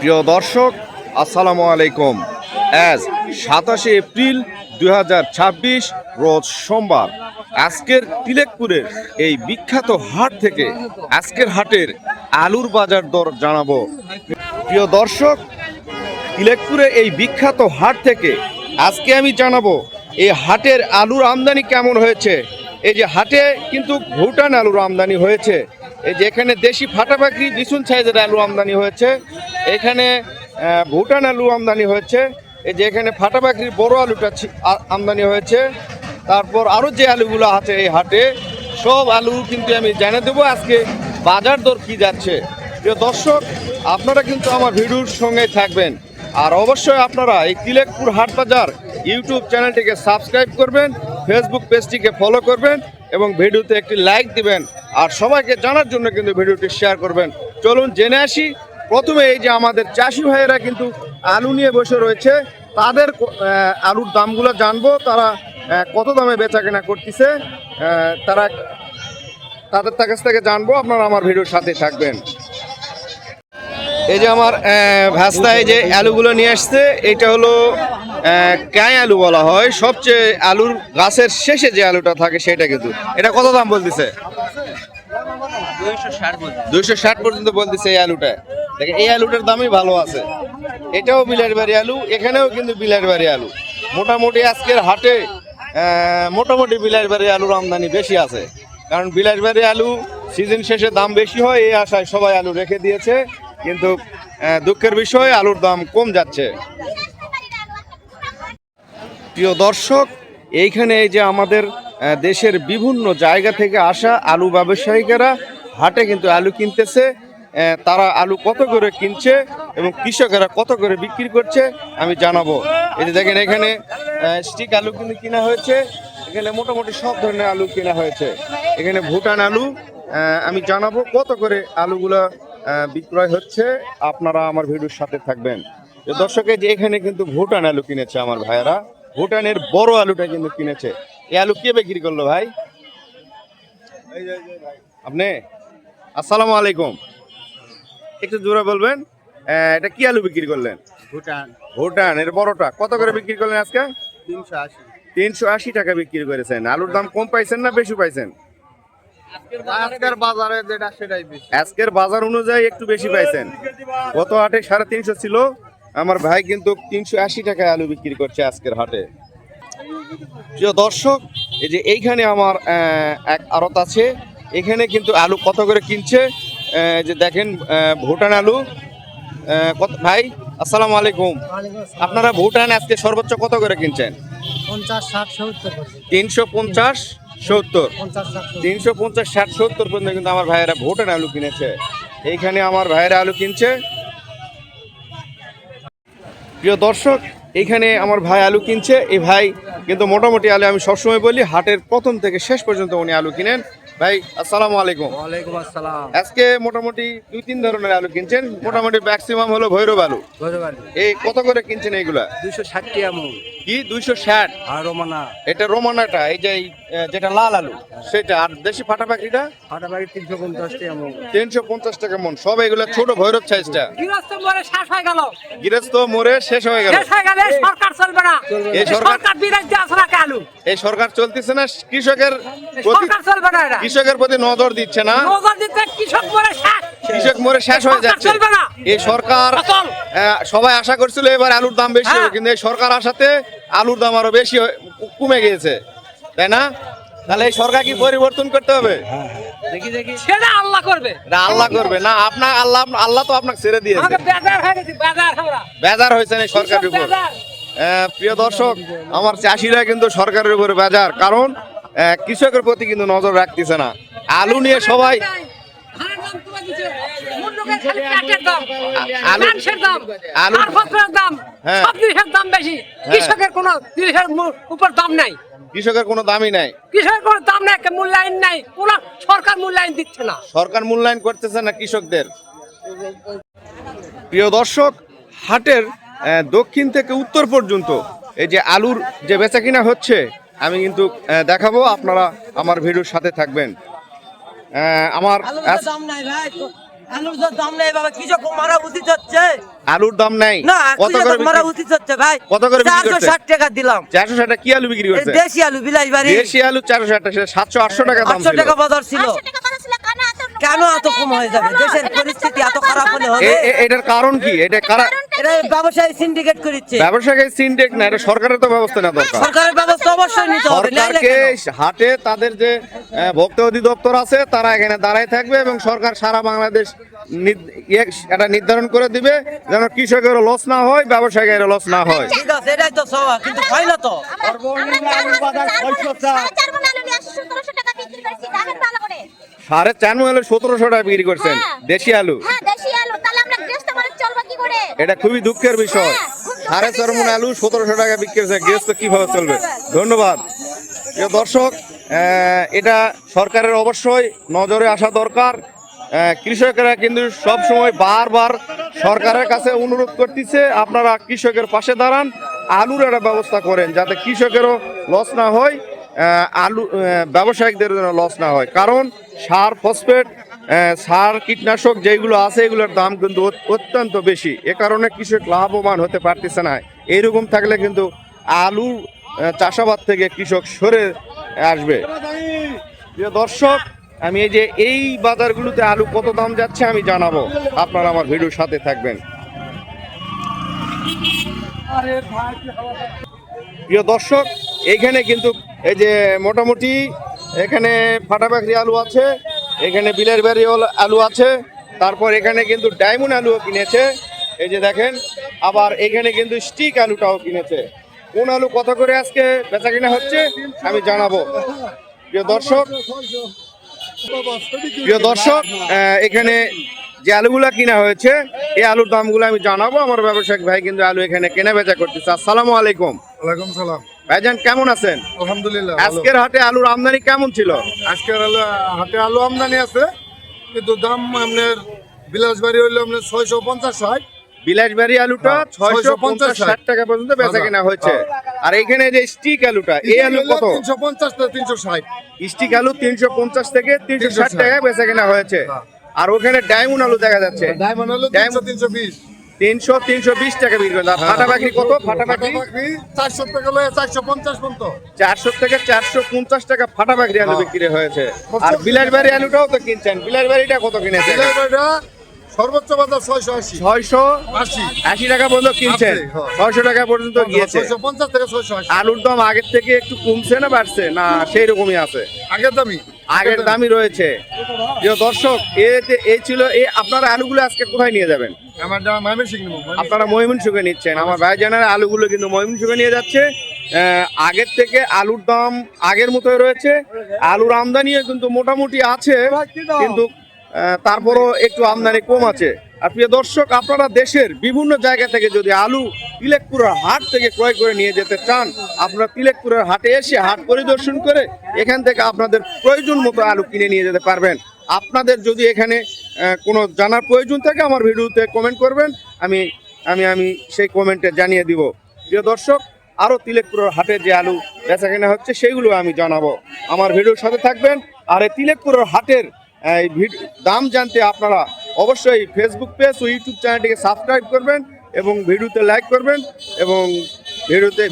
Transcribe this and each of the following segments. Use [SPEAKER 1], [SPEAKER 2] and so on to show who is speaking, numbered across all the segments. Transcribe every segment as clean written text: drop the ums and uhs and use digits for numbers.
[SPEAKER 1] প্রিয় দর্শক, আসসালামু আলাইকুম। আজ 27 এপ্রিল 2026 রোজ সোমবার। আজকের তিলেকপুরের এই বিখ্যাত হাট থেকে আজকের হাটের আলুর বাজার দর জানাবো। প্রিয় দর্শক, তিলেকপুরে এই বিখ্যাত হাট থেকে আজকে আমি জানাবো এই হাটের আলুর আমদানি কেমন হয়েছে। এই যে হাটে কিন্তু ভুটান আলুর আমদানি হয়েছে। এই যে এখানে দেশি ফাটাফাকরি বিছুন সাইজের আলু আমদানি হয়েছে, এখানে ভুটান আলু আমদানি হয়েছে। এই যে এখানে ফাটাফাকরির বড় আলুটা আমদানি হয়েছে। তারপর আরও যে আলুগুলো আছে এই হাটে সব আলু কিন্তু আমি জানিয়ে দেবো আজকে বাজার দর কী যাচ্ছে। প্রিয় দর্শক, আপনারা কিন্তু আমার ভিডিওর সঙ্গে থাকবেন, আর অবশ্যই আপনারা এই তিলেকপুর হাট বাজার ইউটিউব চ্যানেলটিকে সাবস্ক্রাইব করবেন, ফেসবুক পেজটিকে ফলো করবেন এবং ভিডিওতে একটি লাইক দিবেন, আর সবাইকে জানার জন্য কিন্তু ভিডিওটি শেয়ার করবেন। চলুন জেনে আসি। প্রথমে এই যে আমাদের চাষি ভাইয়েরা কিন্তু আলু নিয়ে বসে রয়েছে, তাদের আলুর দামগুলো জানবো, তারা কত দামে বেচা কেনা করতেছে তাদের কাছ থেকে জানবো। আপনারা আমার ভিডিওর সাথে থাকবেন। এই যে আমার ভাস্তা এই যে আলুগুলো নিয়ে আসছে, এটা হলো কাঁই আলু বলা হয়। সবচেয়ে আলুর গাছের শেষে যে আলুটা থাকে সেটা। কিন্তু এটা কত দাম বলতেছে? 260 পর্যন্ত বলতেছে এই আলুটা। দেখেন এই আলুটার দামই ভালো আছে। এটাও বিলাসবাড়ি আলু, এখানেও কিন্তু বিলাসবাড়ি আলু। মোটামুটি আজকের হাটে মোটামুটি বিলাসবাড়ি আলুর আমদানি বেশি আছে, কারণ বিলাসবাড়ি আলু সিজন শেষে দাম বেশি হয় এই আশায় সবাই আলু রেখে দিয়েছে। কিন্তু দুঃখের বিষয় আলুর দাম কম যাচ্ছে। প্রিয় দর্শক, এইখানে এই যে আমাদের দেশের বিভিন্ন জায়গা থেকে আসা আলু ব্যবসায়ীরা হাটে কিন্তু আলু কিনতেছে। তারা আলু কত করে কিনছে এবং কৃষকেরা কত করে বিক্রি করছে আমি জানাবো। এই যে দেখেন এখানে স্টিক আলু কিন্তু কিনা হয়েছে, এখানে মোটামুটি সব ধরনের আলু কেনা হয়েছে। এখানে ভুটান আলু আমি জানাবো কত করে আলুগুলো বিক্রয় হচ্ছে। আপনারা আমার ভিডিওর সাথে থাকবেন। দর্শকের যে এখানে কিন্তু ভুটান আলু কিনেছে আমার ভাইয়েরা, ভুটানের বড় আলুটা কিন্তু কিনেছে। এই আলু কে বিক্রি করলো ভাই? আপনি? আসসালামু আলাইকুম, একটু জোরে বলবেন। এটা কি আলু বিক্রি করলেন? ভুটান এর বড়টা কত করে বিক্রি করলেন আজকে? 380 টাকা বিক্রি করেছেন। আলুর দাম কম পাইছেন না বেশি পাইছেন? আজকের বাজার অনুযায়ী একটু বেশি পাইছেন। গত হাটে 350 ছিল, আমার ভাই কিন্তু 380 টাকায় আলু বিক্রি করছে আজকের হাটে। প্রিয় দর্শক, এই যে এইখানে আমার এক আড়ত আছে, এখানে কিন্তু আলু কত করে কিনছে যে দেখেন ভুটান আলু কত। ভাই আসসালামু আলাইকুম, আপনারা ভুটান আজকে সর্বোচ্চ কত করে কিনছেন? 350, 70, 350, 60, 70 পর্যন্ত কিন্তু আমার ভাইয়েরা ভুটান আলু কিনেছে। এইখানে আমার ভাইয়েরা আলু কিনছে। প্রিয় দর্শক, এইখানে আমার ভাই আলু কিনছে। এই ভাই কিন্তু মোটামুটি আলু, আমি সবসময় বলি হাটের প্রথম থেকে শেষ পর্যন্ত উনি আলু কিনেন। ভাই আসসালামু আলাইকুম।
[SPEAKER 2] ওয়ালাইকুম আসসালাম।
[SPEAKER 1] আজকে মোটামুটি 2-3 ধরনের আলু কিনছেন, মোটামুটি ম্যাক্সিমাম হলো ভৈরব আলু। এই কত করে কিনছেন এইগুলা?
[SPEAKER 2] 260 টাকা মূল।
[SPEAKER 1] কি 260?
[SPEAKER 2] আর রোমানা,
[SPEAKER 1] এটা রোমানাটা, এই যে যেটা লাল আলু সেটা। আর দেশি ফাটাফাকরিটা?
[SPEAKER 2] ফাটাফাটি 350 টাকা মূল।
[SPEAKER 1] 350 টাকা মন। সব এগুলা ছোট ভৈরব সাইজটা।
[SPEAKER 2] গৃহস্থ মরে শেষ হয়ে গেল।
[SPEAKER 1] গৃহস্থ মরে শেষ হয়ে গেল।
[SPEAKER 2] সরকার চলবে না।
[SPEAKER 1] এই সরকার
[SPEAKER 2] বিরাজ্য আছে না আলু।
[SPEAKER 1] এই সরকার চলতেছে না, কৃষকের
[SPEAKER 2] সরকার চলবে না, এটা
[SPEAKER 1] কৃষকের প্রতি নজর দিচ্ছে না।
[SPEAKER 2] নজর দিতে কৃষক মরে শেষ।
[SPEAKER 1] কৃষক মরে শেষ হয়ে যাচ্ছে। এই সরকার সবাই আশা করছিল এবার আলুর দাম বেশি হবে, কিন্তু এই সরকার আসাতে আলুর দাম আরো বেশি কমে গিয়েছে, তাই না? তাহলে এই সরকার কি পরিবর্তন করতে হবে?
[SPEAKER 2] দেখি দেখি সেটা আল্লাহ করবে।
[SPEAKER 1] আল্লাহ করবে না, আপনার আল্লাহ তো আপনাকে ছেড়ে দিয়েছে। বেজার হয়েছে এই সরকারের উপর। প্রিয় দর্শক, আমার চাষিরা কিন্তু সরকারের উপরে বেজার, কারণ কৃষকের প্রতি কিন্তু নজর রাখতেছে না। আলু নিয়ে সবাই
[SPEAKER 2] কৃষকের কোনো উপর দাম নাই,
[SPEAKER 1] কৃষকের কোনো দামই নাই,
[SPEAKER 2] কৃষকের কোনো দাম নাই, মূল্যায়ন নাই, কোন সরকার মূল্যায়ন দিচ্ছে না,
[SPEAKER 1] সরকার মূল্যায়ন করতেছে না কৃষকদের। প্রিয় দর্শক, হাটের দক্ষিণ থেকে উত্তর পর্যন্ত এই যে আলুর যে বেচা কিনা হচ্ছে আমি কিন্তু দেখাবো, আপনারা আমার ভিডিওর সাথে থাকবেন। আমার
[SPEAKER 3] আলুর দাম নাই ভাই, আলুর দাম নাই বাবা, কৃষক মারা উচিত হচ্ছে।
[SPEAKER 1] আলুর দাম নাই
[SPEAKER 3] না
[SPEAKER 1] কত করে
[SPEAKER 3] তোমার উচিত হচ্ছে ভাই।
[SPEAKER 1] কত করে বিক্রি করছে?
[SPEAKER 3] 460 টাকা দিলাম।
[SPEAKER 1] 460 টাকা কি আলু বিক্রি
[SPEAKER 3] এই
[SPEAKER 1] করছে?
[SPEAKER 3] দেশি আলু বিলাসবাড়ি।
[SPEAKER 1] দেশি আলু 460 টাকা, 700-800 টাকা দাম
[SPEAKER 3] 800
[SPEAKER 1] ছিল।
[SPEAKER 3] টাকা বাজার ছিল। কেন এত কম হয়ে যাবে? দেশের পরিস্থিতি এত খারাপ হলে হবে?
[SPEAKER 1] এটার কারণ কি? এটা কারা
[SPEAKER 3] এটা ব্যবসায়ী সিন্ডিকেট করেছে।
[SPEAKER 1] ব্যবসায়ী সিন্ডিকেট না, এটা সরকারের তো ব্যবস্থা নেওয়া দরকার।
[SPEAKER 3] সরকারের ব্যবস্থা অবশ্যই নিতে হবে। নাইলে
[SPEAKER 1] সরকারকে
[SPEAKER 3] কেন?
[SPEAKER 1] হাটে তাদের যে ভোক্তা অধিদপ্তর আছে তারা এখানে দাঁড়ায় থাকবে এবং সরকার সারা বাংলাদেশ এটা নির্ধারণ করে দিবে যেন কৃষকের লস না হয়, ব্যবসায়ীর লস না হয়।
[SPEAKER 3] ঠিক আছে, এটাই তো সওয়া, কিন্তু হয় না তো।
[SPEAKER 1] সাড়ে 4 মূল্য 1700 টাকা বিক্রি করছেন দেশি আলু। এটা খুবই দুঃখের বিষয়। 4.5 মণ আলু 1700 টাকা বিক্রি করছে, গৃহস্থ কিভাবে চলবে? ধন্যবাদ। প্রিয় দর্শক, এটা সরকারের অবশ্যই নজরে আসা দরকার। কৃষকেরা কিন্তু সব সময় বারবার সরকারের কাছে অনুরোধ করতেছে আপনারা কৃষকের পাশে দাঁড়ান, আলুর একটা ব্যবস্থা করেন যাতে কৃষকেরও লস না হয়, আলু ব্যবসায়িকদের জন্য লস না হয়। কারণ সার, ফসফেট, সার, কীটনাশক যেগুলো আছে এগুলোর দাম কিন্তু অত্যন্ত বেশি। এ কারণে কৃষক লাভবান হতে পারতেছে না। এইরকম থাকলে কিন্তু আলু চাষাবাদ থেকে কৃষক সরে আসবে। প্রিয় দর্শক, আমি এই বাজারগুলোতে আলু কত দাম যাচ্ছে আমি জানাবো, আপনারা আমার ভিডিওর সাথে থাকবেন। প্রিয় দর্শক, এইখানে কিন্তু এই যে মোটামুটি এখানে ফাটাবাকরি আলু আছে, এখানে বিলাসবাড়ি আলু আছে, তারপর এখানে কিন্তু ডায়মন্ড আলুও কিনেছে, এই যে দেখেন। আবার এখানে কিন্তু স্টিক আলুটাও কিনেছে। কোন আলু কত করে আজকে বেচা কিনা হচ্ছে আমি জানাবো। প্রিয় দর্শক, এখানে যে আলুগুলা কিনা হয়েছে এই আলুর দামগুলো আমি জানাবো। আমার ব্যবসায়িক ভাই কিন্তু আলু এখানে কেনা বেচা করতেছে। আসসালামু আলাইকুম।
[SPEAKER 4] ওয়ালাইকুম সালাম।
[SPEAKER 1] ভাইজান কেমন আছেন?
[SPEAKER 4] আলহামদুলিল্লাহ।
[SPEAKER 1] আজকের হাটে আলুর আমদানি কেমন ছিল?
[SPEAKER 4] আজকের হাটে আলু আমদানি আছে, কিন্তু দাম আপনার বিলাসবাড়ি হইলো আপনার 650-60।
[SPEAKER 1] বিলাসবাড়ি আলুটা 650-60 টাকা পর্যন্ত বেচা কেনা হয়েছে। আর এখানে যে স্টিক আলুটা, এই আলু কত?
[SPEAKER 4] 350 থেকে 360।
[SPEAKER 1] স্টিক আলু 350 থেকে 360 টাকা বেচা কেনা হয়েছে। আর ওখানে ডায়মন্ড আলু দেখা যাচ্ছে,
[SPEAKER 4] ডায়মন্ড হলো 300-320।
[SPEAKER 1] 300-320 টাকা বিক্রি করছে। আর ফাটাবাকরি কত? ফাটাবাকরি
[SPEAKER 4] 400 টাকা লয়ে 450 পর্যন্ত।
[SPEAKER 1] 400 থেকে 450 টাকা ফাটাবাকরি আলু বিক্রি হয়েছে। আর বিলাসবাড়ি আলুটাও তো কিনছেন, বিলাসবাড়িটা কত কিনেছে?
[SPEAKER 4] বিলাসবাড়িটা সর্বোচ্চ বাজার 680।
[SPEAKER 1] 680 টাকা পর্যন্ত কিনছেন, 600 টাকা পর্যন্ত গিয়েছে।
[SPEAKER 4] 650 থেকে 680।
[SPEAKER 1] আলুর দাম আগের থেকে একটু কমছে না বাড়ছে? না সেই রকমই আছে, আগের দামই রয়েছে। প্রিয় দর্শক, এই ছিল আপনারা আলুগুলো আজকে কোথায় নিয়ে যাবেন? আপনারা ময়মনসিংহে নিচ্ছেন। আমার ভাই জানার আলুগুলো কিন্তু ময়মনসিংহে নিয়ে যাচ্ছে। আগের থেকে আলুর দাম আগের মতোই রয়েছে। আলুর আমদানিও কিন্তু মোটামুটি আছে, কিন্তু তারপরও একটু আমদানি কম আছে। আর প্রিয় দর্শক, আপনারা দেশের বিভিন্ন জায়গা থেকে যদি আলু তিলেকপুরের হাট থেকে ক্রয় করে নিয়ে যেতে চান, আপনারা তিলেকপুরের হাটে এসে হাট পরিদর্শন করে এখান থেকে আপনাদের প্রয়োজন মতো আলু কিনে নিয়ে যেতে পারবেন। আপনাদের যদি এখানে কোনো জানার প্রয়োজন থাকে আমার ভিডিওতে কমেন্ট করবেন, আমি আমি আমি সেই কমেন্টে জানিয়ে দিব। প্রিয় দর্শক, আরও তিলেকপুরের হাটে যে আলু বেচা কেনা হচ্ছে সেইগুলো আমি জানাবো, আমার ভিডিওর সাথে থাকবেন। আর এই তিলেকপুরের হাটের দাম জানতে আপনারা অবশ্যই ফেসবুক পেজ ও ইউটিউব চ্যানেলটিকে সাবস্ক্রাইব করবেন এবং ভিডিওতে লাইক করবেন এবং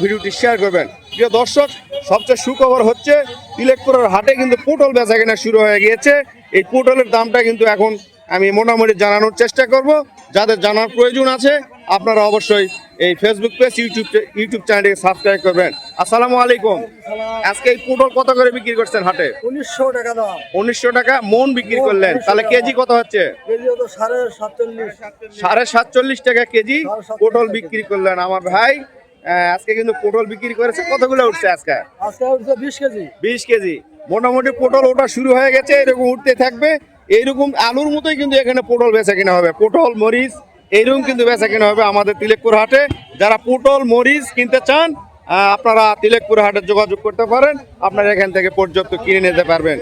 [SPEAKER 1] ভিডিওটি শেয়ার করবেন। প্রিয় দর্শক, সবচেয়ে সুখবর হচ্ছে তিলেকপুরের হাটে কিন্তু পটল বেচা কেনা শুরু হয়ে গিয়েছে। এই পটলের দামটা কিন্তু এখন আমি মোটামুটি জানানোর চেষ্টা করব। যাদের জানার প্রয়োজন আছে আপনারা অবশ্যই এই ফেসবুক পেজ ইউটিউব চ্যানেলটিকে সাবস্ক্রাইব করবেন। আসসালামু আলাইকুম। আজকে এই পটল কত করে বিক্রি করছেন হাটে?
[SPEAKER 4] 1900 টাকা দাম।
[SPEAKER 1] 1900 টাকা মন বিক্রি করলেন, তাহলে কেজি কত হচ্ছে?
[SPEAKER 4] কেজি হলো 47.5।
[SPEAKER 1] 47.5 টাকা কেজি পটল বিক্রি করলেন আমার ভাই। আজকে কিন্তু পটল বিক্রি করেছে। কতগুলো উঠছে আজকে?
[SPEAKER 4] আজকে উঠছে 20 কেজি।
[SPEAKER 1] 20 কেজি। মোটামুটি পটল ওটা শুরু হয়ে গেছে, এরকম উঠতে থাকবে। এইরকম আলুর মতোই কিন্তু এখানে পটল বেচা কিনা হবে, পটল মরিচ এইরকম কিন্তু বেচা কিনা হবে আমাদের তিলেকপুর হাটে। যারা পটল মরিচ কিনতে চান আপনারা তিলেকপুর হাটে যোগাযোগ করতে পারেন, আপনারা এখান থেকে পর্যাপ্ত কিনে নিতে পারবেন।